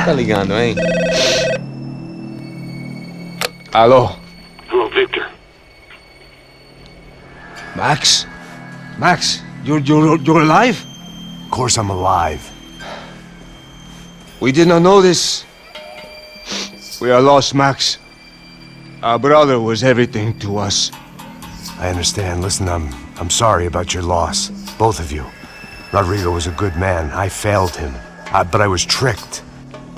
Tá ligando, hein? Alô? Hello, Victor. Max? Max, you're alive? Of course I'm alive. We did not know this. We are lost, Max. Our brother was everything to us. I understand. Listen, I'm sorry about your loss. Both of you. Rodrigo was a good man. I failed him. But I was tricked.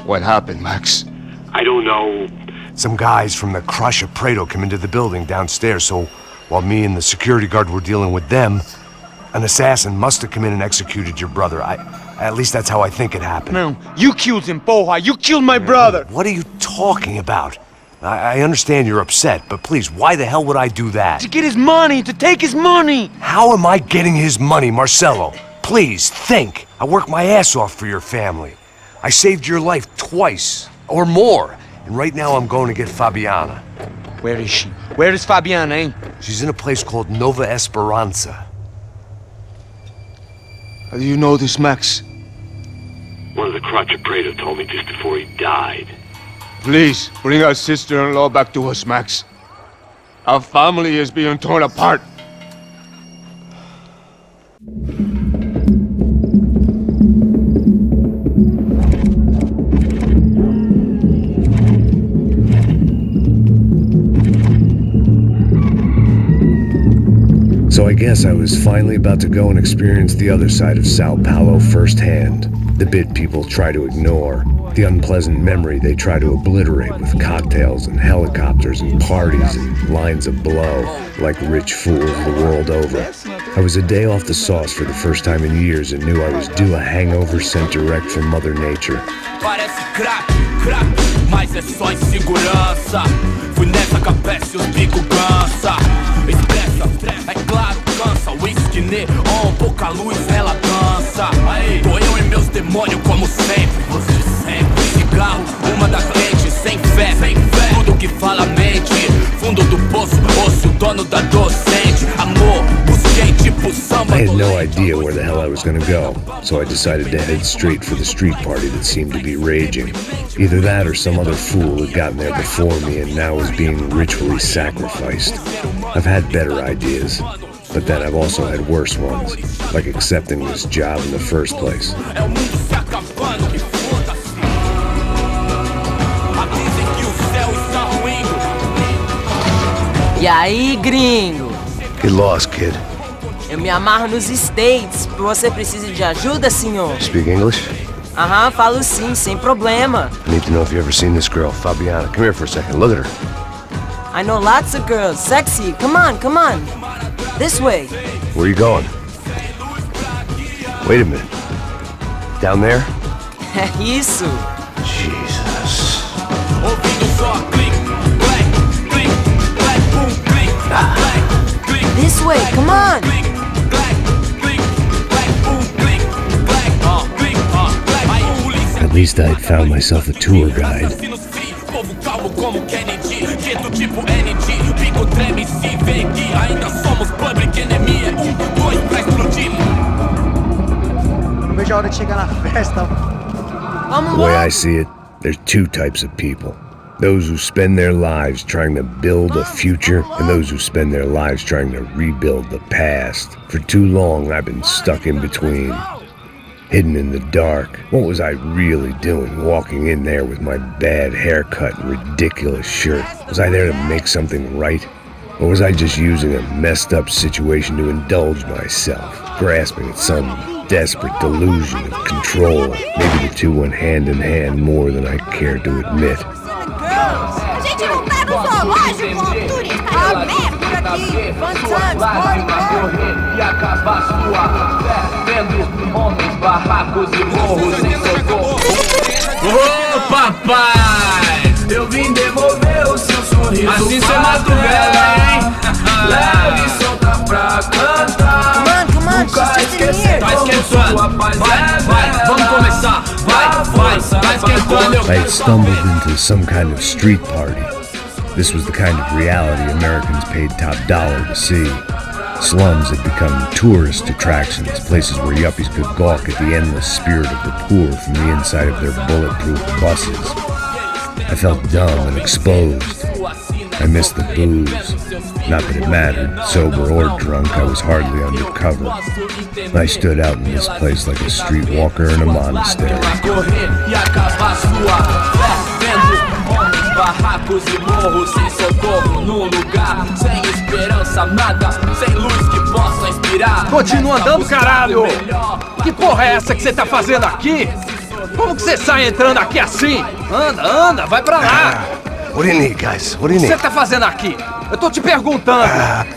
What happened, Max? I don't know. Some guys from the Crush of Prado came into the building downstairs, so while me and the security guard were dealing with them, an assassin must have come in and executed your brother. At least that's how I think it happened. No, you killed him, Porra! You killed my brother! What are you talking about? I understand you're upset, but please, why the hell would I do that? To get his money! To take his money! How am I getting his money, Marcelo? Please, think. I worked my ass off for your family. I saved your life twice, or more. And right now I'm going to get Fabiana. Where is she? Where is Fabiana, eh? She's in a place called Nova Esperanza. How do you know this, Max? One of the Crotch of Prado told me just before he died. Please, bring our sister-in-law back to us, Max. Our family is being torn apart. So I guess I was finally about to go and experience the other side of Sao Paulo firsthand. The bit people try to ignore. The unpleasant memory they try to obliterate with cocktails and helicopters and parties and lines of blow, like rich fools the world over. I was a day off the sauce for the first time in years and knew I was due a hangover sent direct from Mother Nature. Parece crack, crack, mas é só insegurança. Fui nessa capeste, os bico cansa. Expressa, é claro, cansa. Whisky neon, pouca luz, ela dança. Tô eu e meus demônios como sempre. Você sempre. Cigarro, uma da frente, sem fé. Tudo que fala mente. Fundo do poço, osso, dono da docente. Amor, busquei tipo samba. I had no idea where the hell I was gonna go, so I decided to head straight for the street party that seemed to be raging. Either that or some other fool had gotten there before me and now was being ritually sacrificed. I've had better ideas, but then I've also had worse ones, like accepting this job in the first place. E aí, gringo? Get lost, kid. Eu me amarro nos States. Você precisa de ajuda, senhor? Speak English? Aham, falo sim, sem problema. I need to know if you've ever seen this girl, Fabiana. Come here for a second. Look at her. I know lots of girls. Sexy. Come on, come on. This way. Where are you going? Wait a minute. Down there? É isso. Jesus. This way, come on. At least I'd found myself a tour guide. The way I see it, there's two types of people. Those who spend their lives trying to build a future, and those who spend their lives trying to rebuild the past. For too long, I've been stuck in between. Hidden in the dark. What was I really doing walking in there with my bad haircut and ridiculous shirt? Was I there to make something right? Or was I just using a messed up situation to indulge myself, grasping at some desperate delusion of control? Maybe the two went hand in hand more than I cared to admit. Gente, não tá no zoológico, turista aberto aqui. Fun times, party, party. E acabar sua fé, vendo homens, barracos e morros sem socorro. Ô papai, eu vim devolver o seu sorriso. Assim sou madrugada, hein? Leve e solta pra cantar. Come on, Nunca esquecer. Tá esquentando. Vai, vamos começar. Vai, tá esquentando. I had stumbled into some kind of street party. This was the kind of reality Americans paid top dollar to see. Slums had become tourist attractions, places where yuppies could gawk at the endless spirit of the poor from the inside of their bulletproof buses. I felt dumb and exposed. I missed the booze. Not that it mattered. Sober or drunk, I was hardly undercover. I stood out in this place like a streetwalker in a monastery. Barracos e morros sem socorro num lugar sem esperança, nada, sem luz que possa inspirar. Continua andando, caralho! Que porra é essa que você tá fazendo aqui? Como que você sai entrando aqui assim? Anda, vai pra lá! What do you need, guys? What do you O que need? você tá fazendo aqui? Eu tô te perguntando!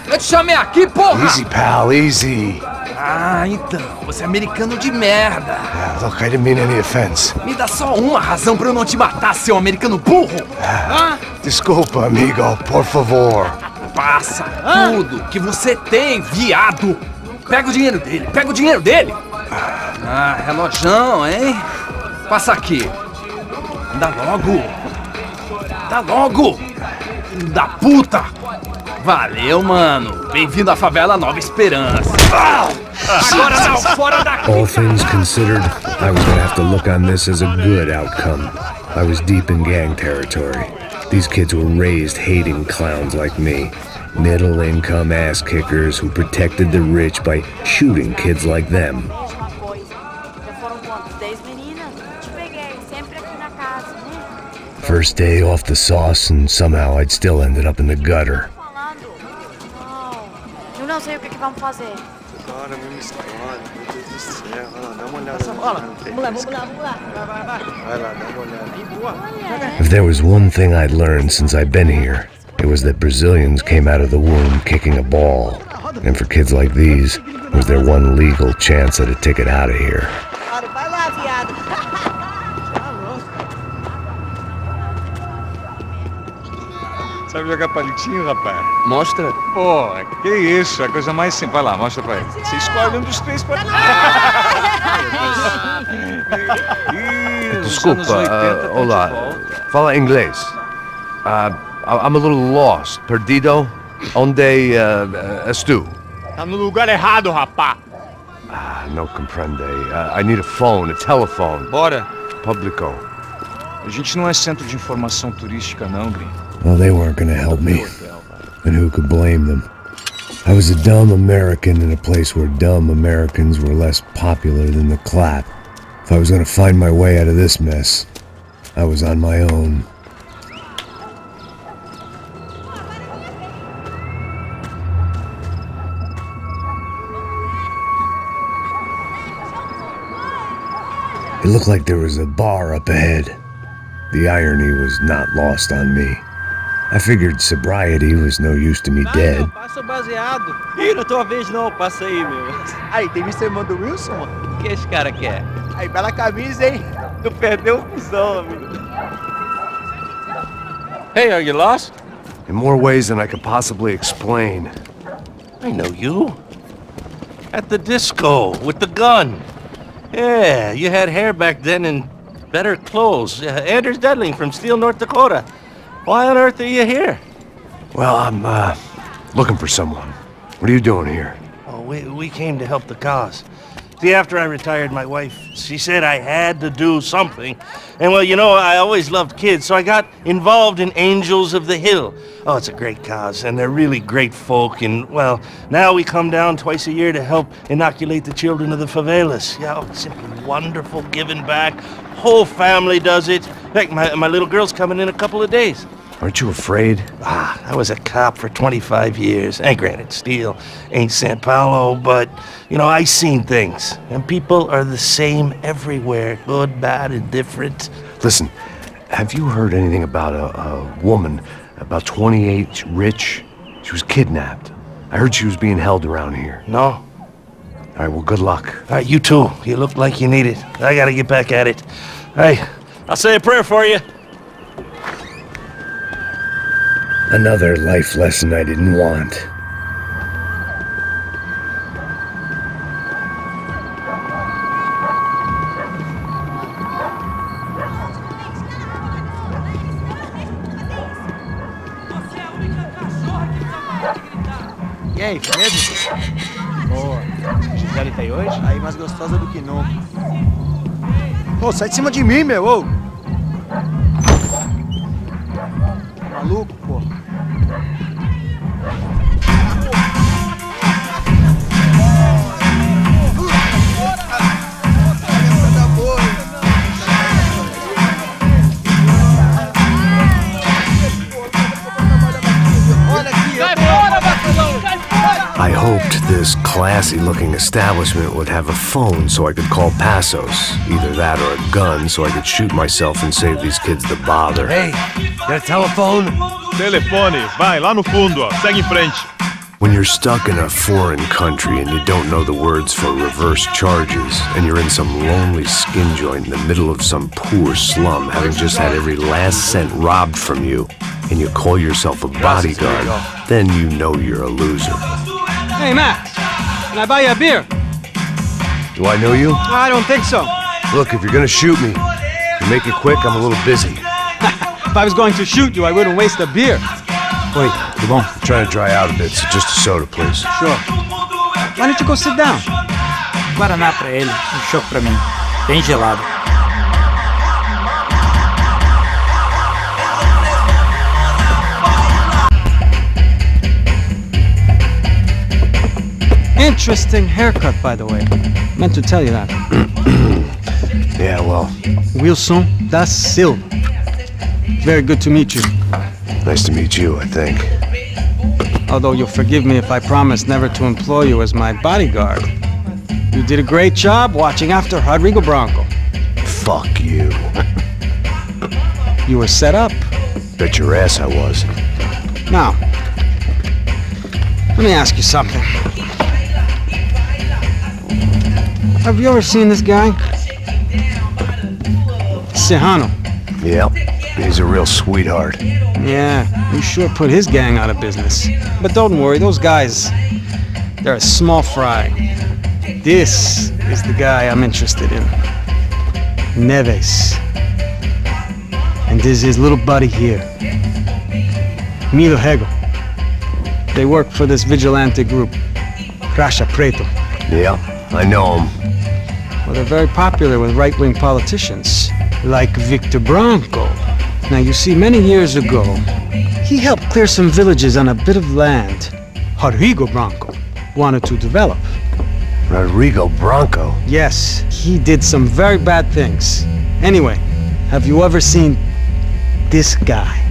Eu te chamei aqui, porra! Easy, pal, easy. Ah, então, você é americano de merda! Look, I didn't mean any offense. Me dá só uma razão pra eu não te matar, seu americano burro! Desculpa, amigo, por favor. Passa tudo que você tem, viado! Pega o dinheiro dele! Ah, relojão, hein? Passa aqui! Dá logo! Da puta! Valeu, mano! Bem-vindo à favela Nova Esperança! Agora não, fora daqui! All things considered, I was gonna have to look on this as a good outcome. I was deep in gang territory. These kids were raised hating clowns like me. Middle-income ass-kickers who protected the rich by shooting kids like them. Uma coisa. Já foram quantos? 10 meninas? Te peguei, sempre aqui na casa, né? First day off the sauce, and somehow I'd still ended up in the gutter. Falando. Não. Eu não sei o que vamos fazer. Cara, mesmo história, meu Deus do céu. Olha lá, dá uma olhada. Vamos lá. Vai lá, dá uma olhada. If there was one thing I'd learned since I'd been here, it was that Brazilians came out of the womb kicking a ball. And for kids like these, was their one legal chance at a ticket out of here. Vai lá, viado. Sabe jogar palitinho, rapaz? Mostra. Pô, que isso, é a coisa mais simples. Vai lá, mostra pra ele. Você escolhe um dos três pra... Desculpa, olá. Fala inglês. I'm a little lost. Perdido? Onde estou? Tá no lugar errado, rapá. No comprende. I need a phone, a telephone. Bora. Publico. A gente não é centro de informação turística, não, gringo. Well, they weren't gonna help me. And who could blame them? I was a dumb American in a place where dumb Americans were less popular than the clap. If I was gonna find my way out of this mess, I was on my own. It looked like there was a bar up ahead. The irony was not lost on me. I figured sobriety was no use to me dead. Passa o baseado. Ih, não é tua vez não, passa aí, meu. Aí, tem visto a irmã do Wilson, mano? O que esse cara quer? Aí, bela camisa, hein? Tu perdeu o fusão, amigo. Hey, are you lost? In more ways than I could possibly explain. I know you. At the disco, with the gun. Yeah, you had hair back then and better clothes. Anders Dedling from Steele, North Dakota. Why on earth are you here? Well, I'm, looking for someone. What are you doing here? Oh, we came to help the cause. See, after I retired, my wife, she said I had to do something. And, well, you know, I always loved kids, so I got involved in Angels of the Hill. Oh, it's a great cause, and they're really great folk. And, well, now we come down twice a year to help inoculate the children of the favelas. Yeah, oh, it's simply wonderful giving back. Whole family does it. In fact, my little girl's coming in a couple of days. Aren't you afraid? I was a cop for 25 years. And granted, Steele ain't San Paulo, but, you know, I seen things. And people are the same everywhere. Good, bad, indifferent. Listen, have you heard anything about a woman, about 28, rich? She was kidnapped. I heard she was being held around here. No. All right, well, good luck. All right, you too. You look like you need it. I gotta get back at it. Hey, I'll say a prayer for you. Another life lesson I didn't want. E aí, firmeza? Boa. Gisele tá aí hoje? Aí, mais gostosa do que nunca. Ô, sai de cima de mim, meu, ô! Maluco, pô. I hoped this classy-looking establishment would have a phone so I could call Passos. Either that or a gun so I could shoot myself and save these kids the bother. Hey, got a telephone? Telefone, vai, lá no fundo, ó. Segue em frente. When you're stuck in a foreign country and you don't know the words for reverse charges, and you're in some lonely skin joint in the middle of some poor slum, having just had every last cent robbed from you, and you call yourself a bodyguard, then you know you're a loser. Hey, Max, can I buy you a beer? Do I know you? I don't think so. Look, if you're gonna shoot me, if you make it quick, I'm a little busy. If I was going to shoot you, I wouldn't waste a beer. Wait, come on. I'm trying to dry out a bit, so just a soda, please. Sure. Why don't you go sit down? Guaraná pra ele, chopp pra mim. Bem gelado. Interesting haircut, by the way. Meant to tell you that. Yeah, well. Wilson da Silva. Very good to meet you. Nice to meet you, I think. Although you'll forgive me if I promise never to employ you as my bodyguard. You did a great job watching after Rodrigo Branco. Fuck you. You were set up. Bet your ass I was. Now, let me ask you something. Have you ever seen this guy? Sejano. Yep, he's a real sweetheart. Yeah, you sure put his gang out of business. But don't worry, those guys, they're a small fry. This is the guy I'm interested in. Neves. And this is his little buddy here. Milo Hegel. They work for this vigilante group, Crasha Preto. Yeah, I know him. Well, they're very popular with right-wing politicians, like Victor Branco. Now, you see, many years ago, he helped clear some villages on a bit of land Rodrigo Branco wanted to develop. Rodrigo Branco? Yes, he did some very bad things. Anyway, have you ever seen this guy?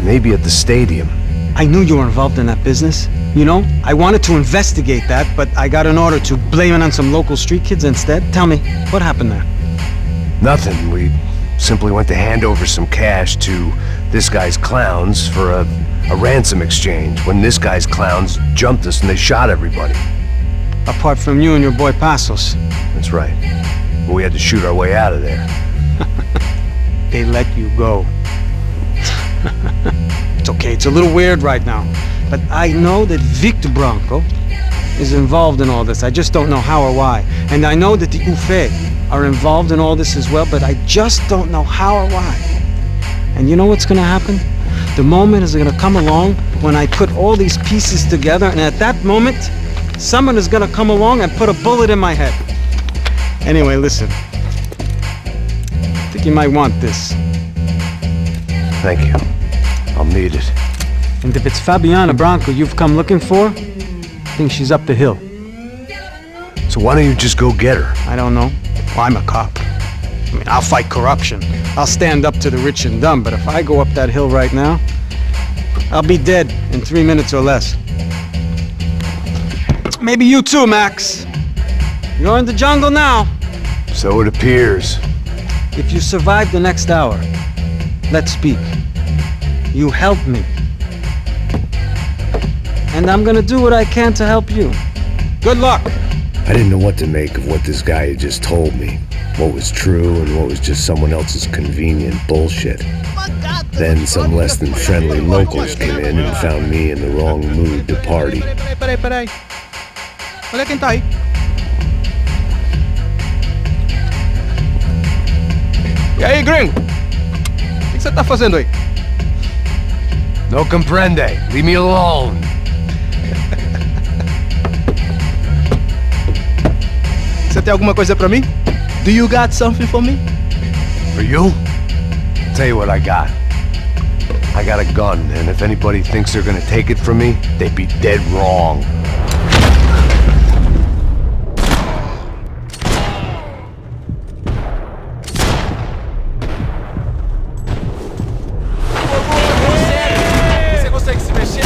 Maybe at the stadium. I knew you were involved in that business. You know, I wanted to investigate that, but I got an order to blame it on some local street kids instead. Tell me, what happened there? Nothing. We simply went to hand over some cash to this guy's clowns for a ransom exchange when this guy's clowns jumped us and they shot everybody. Apart from you and your boy Passos. That's right. But we had to shoot our way out of there. They let you go. It's okay, it's a little weird right now. But I know that Victor Branco is involved in all this. I just don't know how or why. And I know that the UFE are involved in all this as well, but I just don't know how or why. And you know what's gonna happen? The moment is gonna come along when I put all these pieces together, and at that moment, someone is gonna come along and put a bullet in my head. Anyway, listen. I think you might want this. Thank you. I'll need it. And if it's Fabiana Branco you've come looking for, I think she's up the hill. So why don't you just go get her? I don't know. Well, I'm a cop. I mean, I'll fight corruption. I'll stand up to the rich and dumb, but if I go up that hill right now, I'll be dead in 3 minutes or less. Maybe you too, Max. You're in the jungle now. So it appears. If you survive the next hour, let's speak. You help me. And I'm gonna do what I can to help you. Good luck! I didn't know what to make of what this guy had just told me. What was true and what was just someone else's convenient bullshit. Then some less than friendly locals came in and found me in the wrong mood to party. Peraí. Olha quem tá aí. E aí, gringo? O que você tá fazendo aí? No comprende. Leave me alone. tem alguma coisa pra mim? Do you got something for me? For you? I'll tell you what I got. I got a gun, and if anybody thinks they're gonna take it from me, they'd be dead wrong. Você consegue se mexer?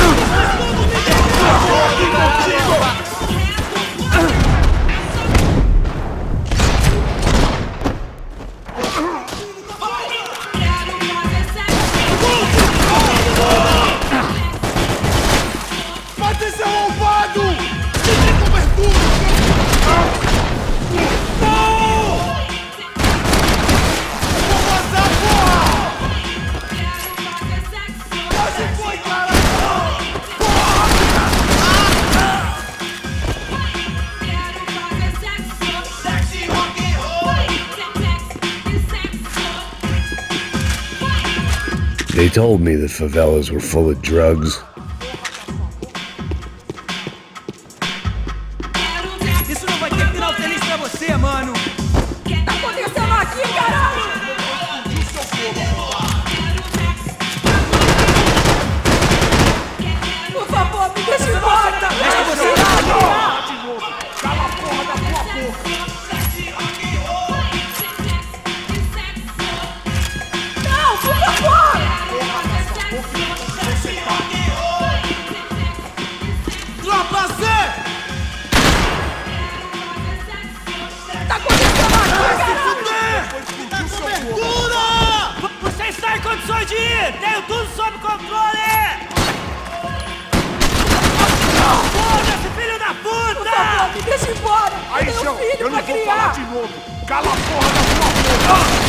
Mate seu arrombado! Sem cobertura! Não! Vou vazar, porra! Quase foi, cara! They told me the favelas were full of drugs. Isso não vai ter final feliz pra você, mano! Tá acontecendo aqui, caralho! Por favor, me deixa embora! Deixa você lá! Cala a porra da tua boca! Não, por favor! Tropa Z! Tá acontecendo aqui, caralho! Cobertura! Você está em condições de ir! Tenho tudo sob controle! Foda-se, filho da puta! Por favor, me deixa embora! Aí, eu tenho seu, um filho eu pra não vou criar! falar de novo. Cala a porra da sua boca!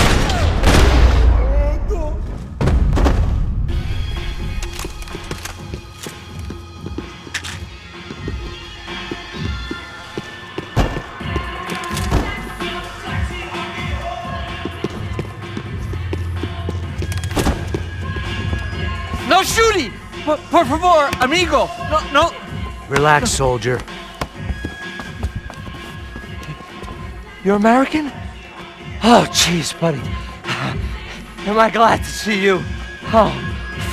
No shooting! Por favor, amigo! No. Relax, soldier. You're American? Oh, jeez, buddy. Am I glad to see you? Oh,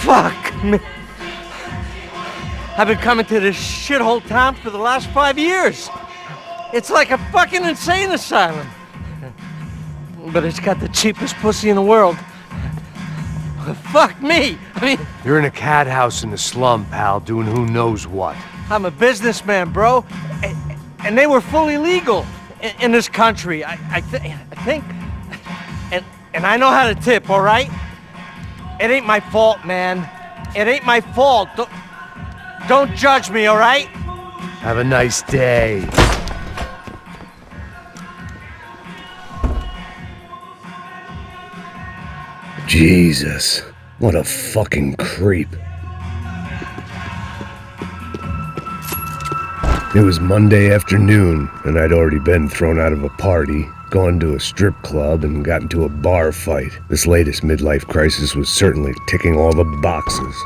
fuck me. I've been coming to this shithole town for the last 5 years. It's like a fucking insane asylum. But it's got the cheapest pussy in the world. Fuck me! I mean... You're in a cat house in the slum, pal, doing who knows what. I'm a businessman, bro. And they were fully legal in this country. I think... And I know how to tip, all right? It ain't my fault, man. It ain't my fault. Don't judge me, all right? Have a nice day. Jesus, what a fucking creep. It was Monday afternoon, and I'd already been thrown out of a party, gone to a strip club, and got into a bar fight. This latest midlife crisis was certainly ticking all the boxes.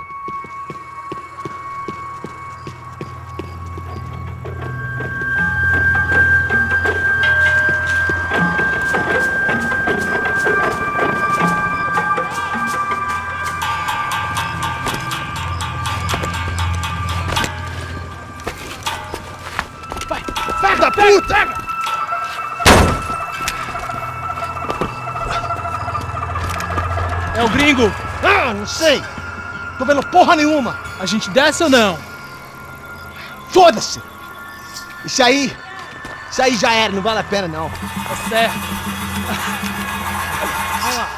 Filho da puta! É o gringo! Ah, não sei! Tô vendo porra nenhuma! A gente desce ou não? Foda-se! Isso aí já era, não vale a pena não. Tá certo. Vai lá.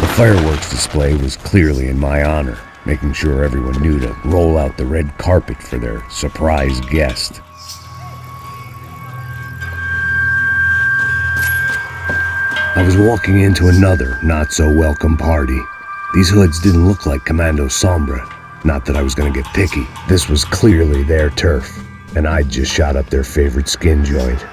The fireworks display was clearly in my honor, making sure everyone knew to roll out the red carpet for their surprise guest. I was walking into another not-so-welcome party. These hoods didn't look like Commando Sombra. Not that I was gonna get picky. This was clearly their turf, and I'd just shot up their favorite skin joint.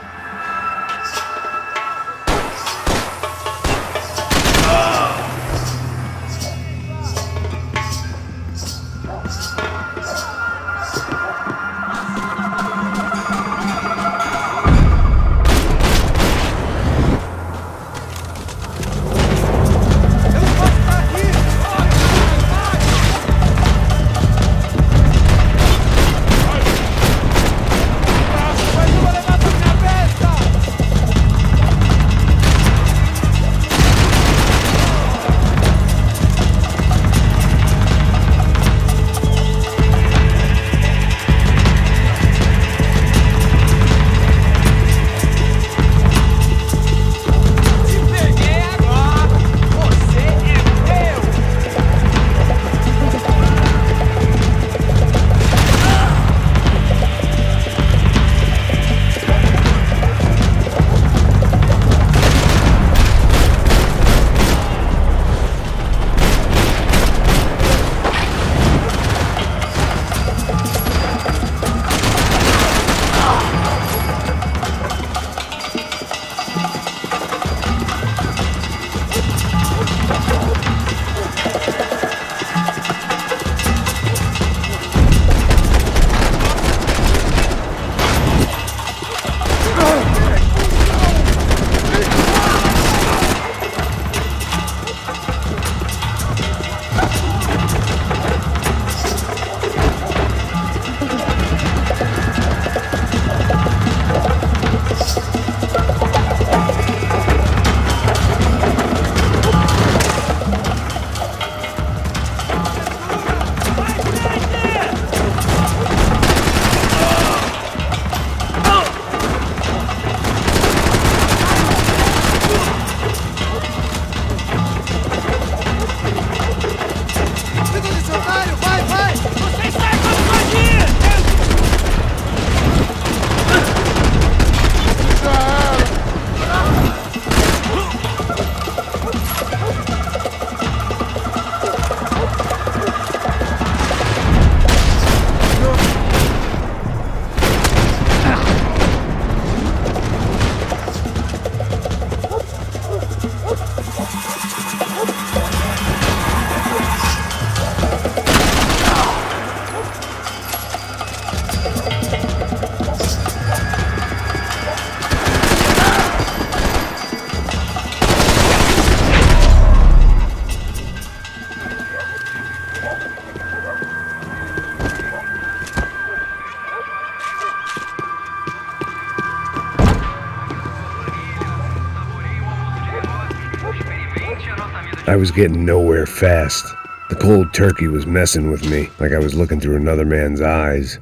I was getting nowhere fast. The cold turkey was messing with me, like I was looking through another man's eyes.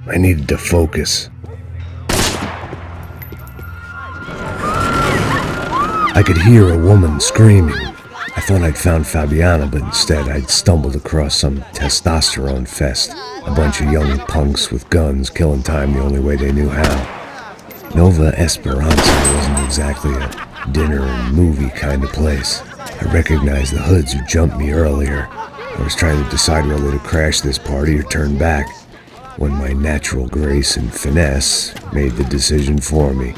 I needed to focus. I could hear a woman screaming. I thought I'd found Fabiana, but instead I'd stumbled across some testosterone fest. A bunch of young punks with guns killing time the only way they knew how. Nova Esperanza wasn't exactly a dinner and movie kind of place. I recognized the hoods who jumped me earlier. I was trying to decide whether to crash this party or turn back, when my natural grace and finesse made the decision for me.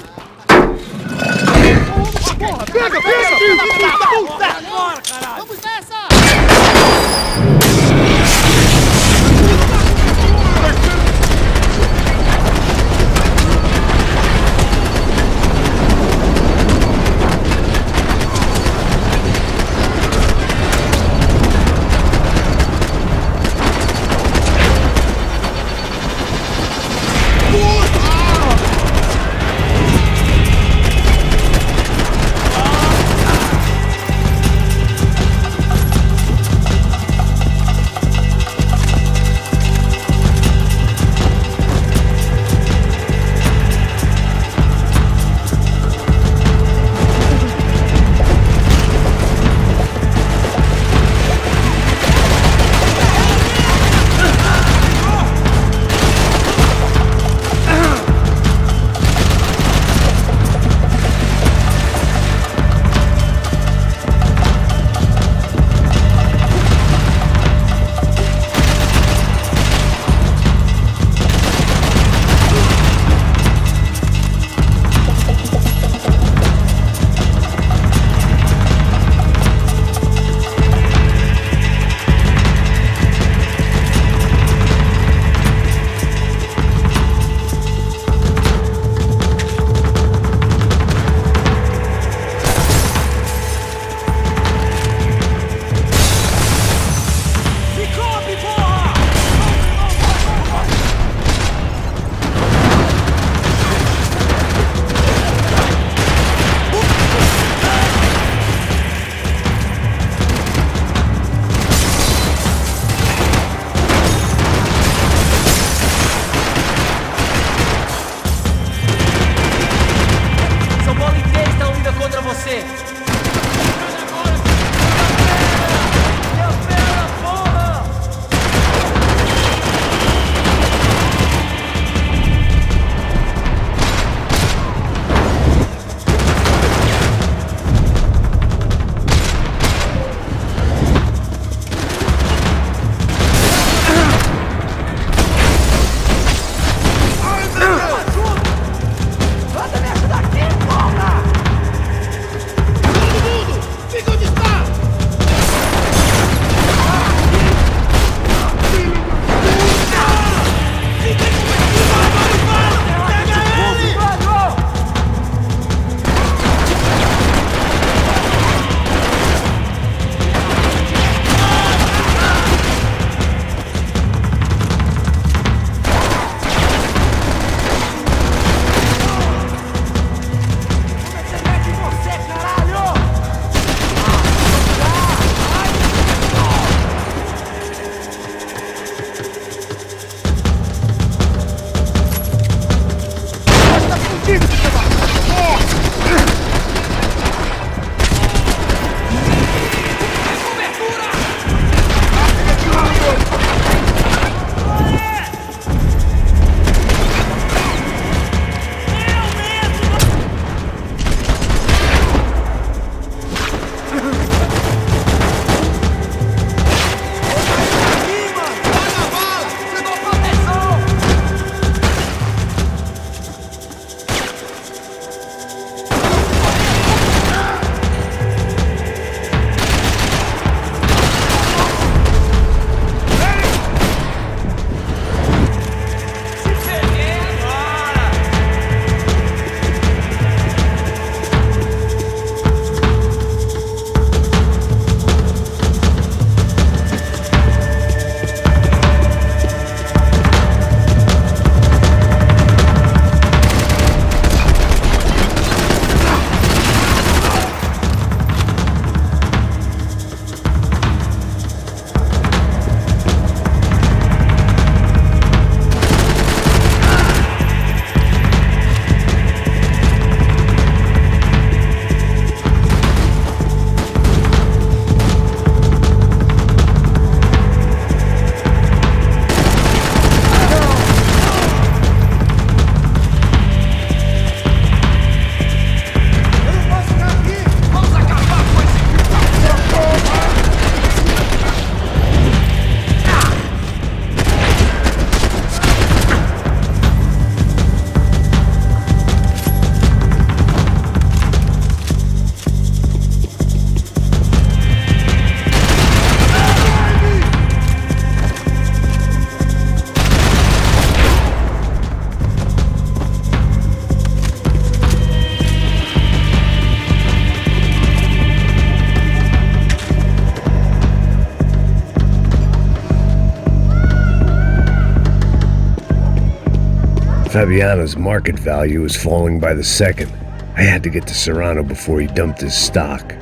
Fabiana's market value is falling by the second. I had to get to Serrano before he dumped his stock.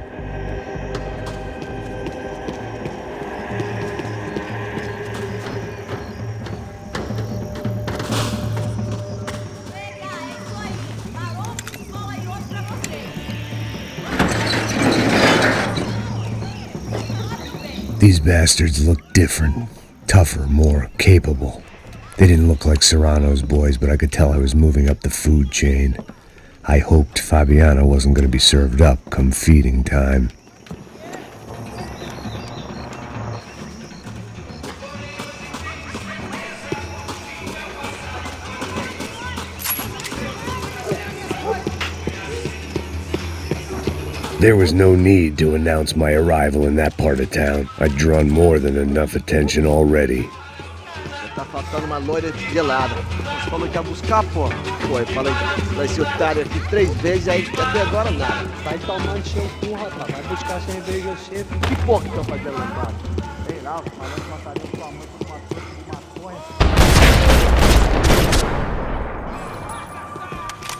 These bastards look different, tougher, more capable. They didn't look like Serrano's boys, but I could tell I was moving up the food chain. I hoped Fabiana wasn't going to be served up come feeding time. There was no need to announce my arrival in that part of town. I'd drawn more than enough attention already. Tá faltando uma loira gelada. Você falou que ia buscar, pô? Pô, eu falei pra esse otário aqui 3 vezes, aí até agora nada. Vai tomando seu cu, rapaz. Vai buscar cerveja sempre. Que porra que estão fazendo lá embaixo? Sei lá, falando que mataria sua mãe com uma coisa de maconha.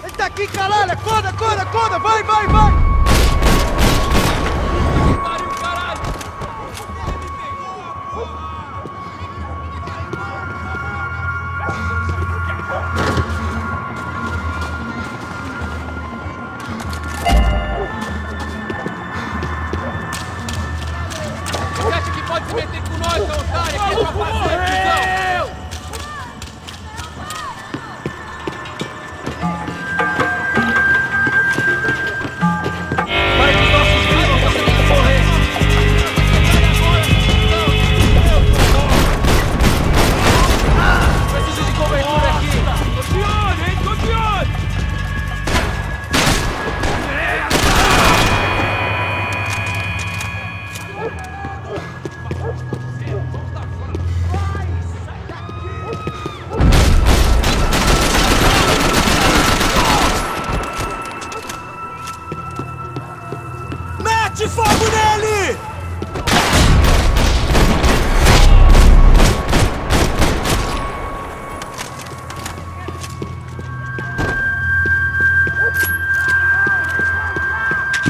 Ele tá aqui, caralho! Acorda, acorda, acorda! Vai, vai, vai!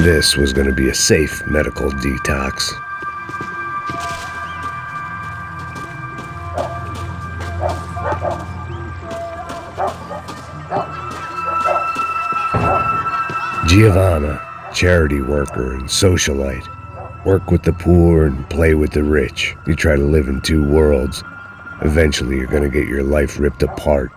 This was going to be a safe medical detox. Giovanna, charity worker and socialite. Work with the poor and play with the rich. You try to live in 2 worlds. Eventually you're going to get your life ripped apart.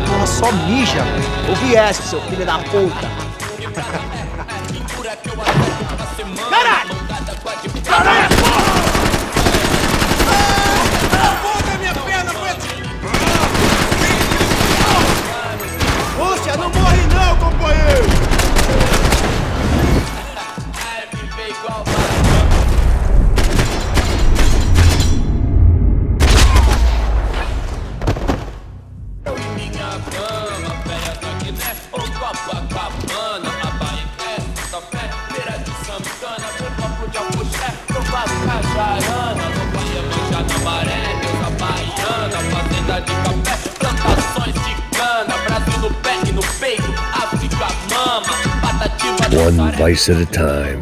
Porra, só mija. O viesse, seu filho da puta. Caralho! Caralho, porra! Foda minha perna, Poxa, não morre não, companheiro! De café, plantações de cana, Brasil no pé e no peito, África mama, patativa. One vice at a time.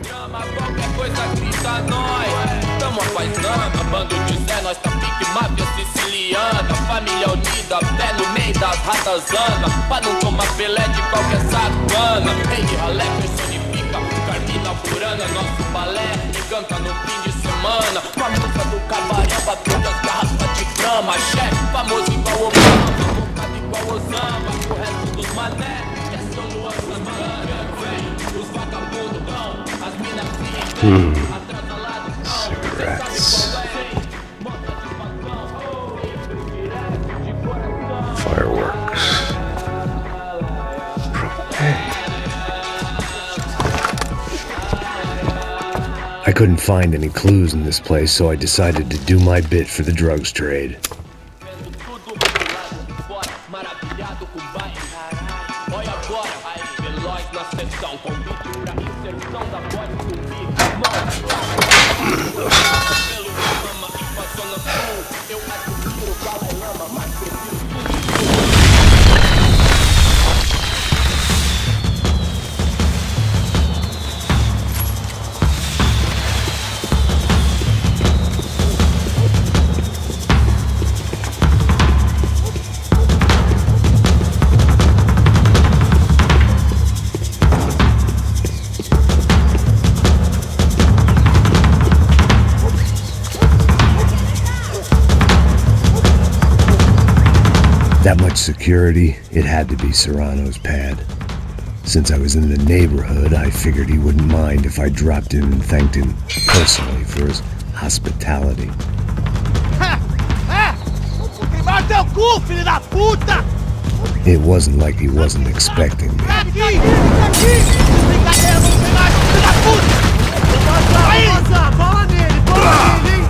Qualquer coisa grita nós, tamo apaisando, bando de Zé, nós tá pique máfia siciliana, família unida, pé no meio das ratazanas, pra não tomar pelé de qualquer sacana. Rei de ralé personifica, Carmina Burana, nosso balé, e canta no fim de semana, com a música do cabaré, batendo as garrafas de grama, chefe, famoso igual Obama, focado igual Osama, o resto dos mané, que é São Luan Santana, vem, os vagabundos vão, as minas Cigarettes. Fireworks. Propane. I couldn't find any clues in this place, so I decided to do my bit for the drugs trade. That much security, it had to be Serrano's pad. Since I was in the neighborhood, I figured he wouldn't mind if I dropped in and thanked him personally for his hospitality. Queimar teu cu, filho da puta! It wasn't like he wasn't expecting me. Aqui! Brincadeira, vamos pegar, filho da puta! Aí! Bola nele, hein?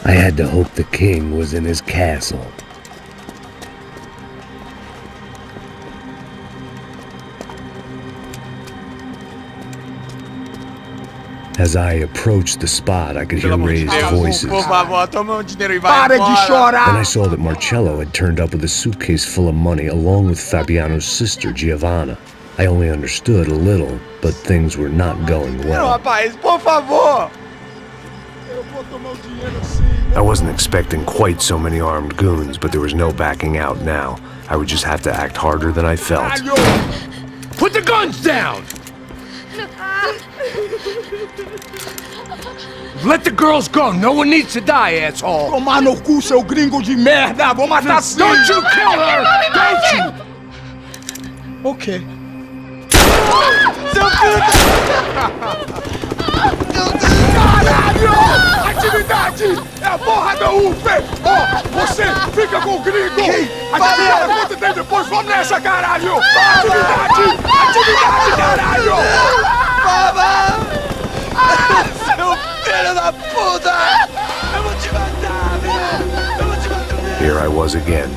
I had to hope the king was in his castle. As I approached the spot, I could hear raised voices. Por favor, toma dinheiro e vai Para de chorar! Then I saw that Marcello had turned up with a suitcase full of money along with Fabiano's sister, Giovanna. I only understood a little, but things were not going well. Rapaz, por favor! I wasn't expecting quite so many armed goons, but there was no backing out now. I would just have to act harder than I felt. Put the guns down! Let the girls go. No one needs to die, asshole. Tomar no cu, seu gringo de merda! Vou matar sim! Don't you kill her! Don't you! Ok. Seu filho Caralho! Atividade! É a porra da UF! Ó, você fica com o gringo! Adivinha quanto tem depois? Vamos nessa, caralho! Atividade! Atividade, caralho! Seu filho da puta! Eu vou te matar, velho! Eu vou te matar! Here I was again,